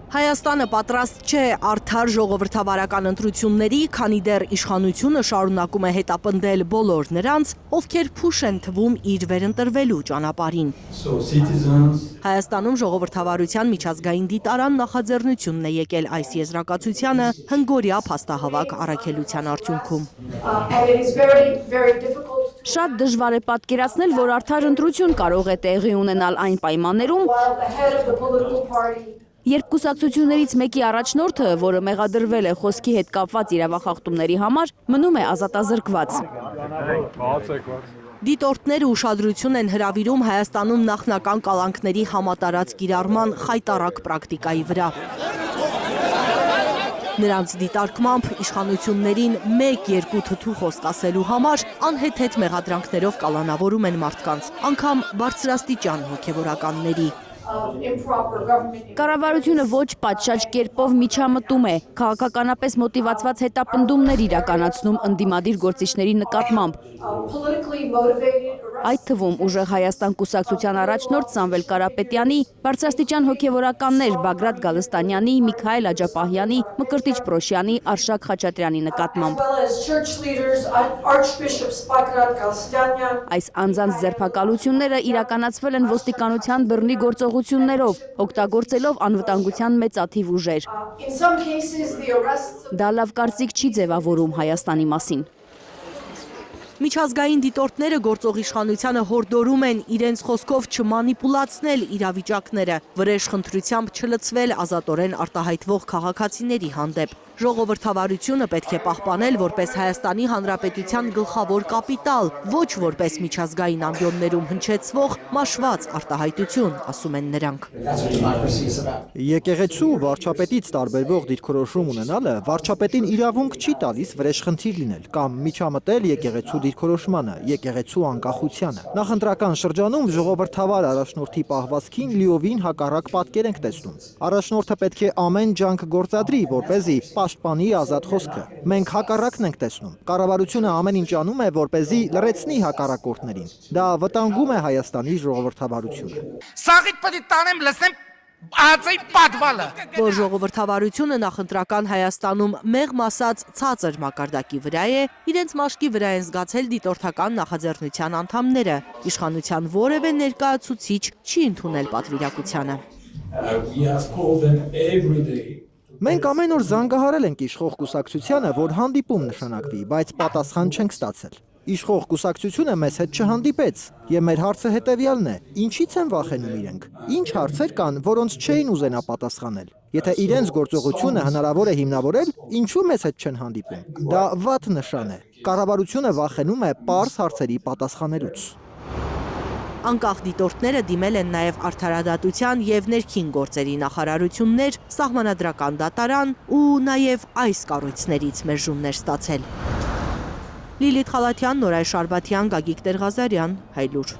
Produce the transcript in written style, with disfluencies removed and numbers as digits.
Հայաստանը պատրաստ չէ արդար ժողովրդավարական ընտրությունների, քանի դեռ իշխանությունը շարունակում է հետապնդել բոլոր նրանց, ովքեր փուշ են թվում իր վերընտրվելու ճանապարհին։ Հայաստանում ժողովրդավարության միջազգային դիտարան նախաձեռնությունն է եկել այս եզրակացությանը հնգօրյա փաստահավաք առաքելության արդյունքում։ Շատ դժվար է պատկերացնել, որ արդար ընտրություն կարող է տեղի ունենալ այն պայմաններում, երբ կուսակցություններից մեկի առաջնորդը, որը մեղադրվել է խոսքի հետ կապված իրավախախտումների համար, մնում է ազատազրկված։ Դիտորդները ուշադրություն են հրավիրում Հայաստանում նախնական կալանքների համատարած կիրառման խայտառակ պրակտիկայի վրա։ Նրանց դիտարկմամբ իշխանություններին 1-2 թթու խոսք ասելու համար անհեթեթ մեղադրանքներով կալանավորում են մարդկանց, անգամ բարձրաստիճան հոգևորականների։ Կառավարությունը ոչ պատշաճ կերպով միջամտում է, քաղաքականապես մոտիվացված հետապնդումներ իրականացնում ընդդիմադիր գործիչների նկատմամբ։ Այդ թվում ուժեղ Հայաստան կուսակցության առաջնորդ Սամվել Կարապետյանի, բարձրաստիճան հոգևորականներ Բագրատ Գալստանյանի, Միքայել Աջապահյանի, Մկրտիչ Պրոշյանի, Արշակ Խաչատրյանի նկատմամբ։ Այս անձանց ձերբակալությունները իրականացվել են ոստիկանության բռնի գործողություններով, օգտագործելով անվտանգության մեծաթիվ ուժեր։ Դա լավ կարծիք չի ձևավորում Հայաստանի մասին։ Միջազգային դիտորդները գործող իշխանությանը հորդորում են իրենց խոսքով չմանիպուլացնել իրավիճակները, վրեժխնդրությամբ չլցվել ազատորեն արտահայտվող քաղաքացիների հանդեպ։ Ժողովրդավարությունը պետք է պահպանել որպես Հայաստանի Հանրապետության գլխավոր կապիտալ, ոչ որպես միջազգային ամբիոններում հնչեցվող մաշված արտահայտություն, ասում են նրանք։ Եկեղեցու վարչապետից տարբերվող դիրքորոշում ունենալը վարչապետին իրավունք չի տալիս վրեժխնդիր լինել կամ միջամտել եկեղեցու դիրքորոշմանը, եկեղեցու անկախությանը։ Նախընտրական շրջանում ժողովրդավար առաջնորդի պահվածքին լիովին հակառակ պատկեր ենք տեսնում։ Առաջնորդը պետք է ամեն ջանք գործադրի, որպեսզի պաշտպանի ազատ խոսքը։ Մենք հակառակն ենք տեսնում։ Կառավարությունը ամեն ինչ անում է, որպեսզի լրացնի հակառակորդներին։ Դա վտանգում է Հայաստանի ժողովրդավարությունը։ Սաղիթ պետք է տանեմ լսեմ ածի պատվալը։ Որ ժողովրդավարությունը նախընտրական Հայաստանում մեղմ ասած ցածր մակարդակի վրա է, իրենց մաշկի վրա են զգացել դիտորդական նախաձեռնության անդամները։ Իշխանության որևէ ներկայացուցիչ չի ընդունել պատվիրակությանը։ Մենք ամեն օր զանգահարել ենք իշխող կուսակցությանը, որ հանդիպում նշանակվի, բայց պատասխան չենք ստացել։ Իշխող կուսակցությունը մեզ հետ չհանդիպեց, եւ մեր հարցը հետեւյալն է. ինչից են վախենում իրենք։ Ինչ հարցեր կան, որոնց չէին ուզենա պատասխանել։ Եթե իրենց գործողությունը հնարավոր է հիմնավորել, ինչու մեզ հետ չեն հանդիպում։ Դա վատ նշան է։ Կառավարությունը վախենում է պարզ հարցերի պատասխանելուց։ Անկախ դիտորդները դիմել են նաև արդարադատության և ներքին գործերի նախարարություններ, սահմանադրական դատարան ու նաև այս կառույցներից մերժումներ ստացել։ Լիլիթ Խալաթյան, Նորայր Շարբաթյան, Գագիկ Տեր-Ղազարյան, Հայլուր։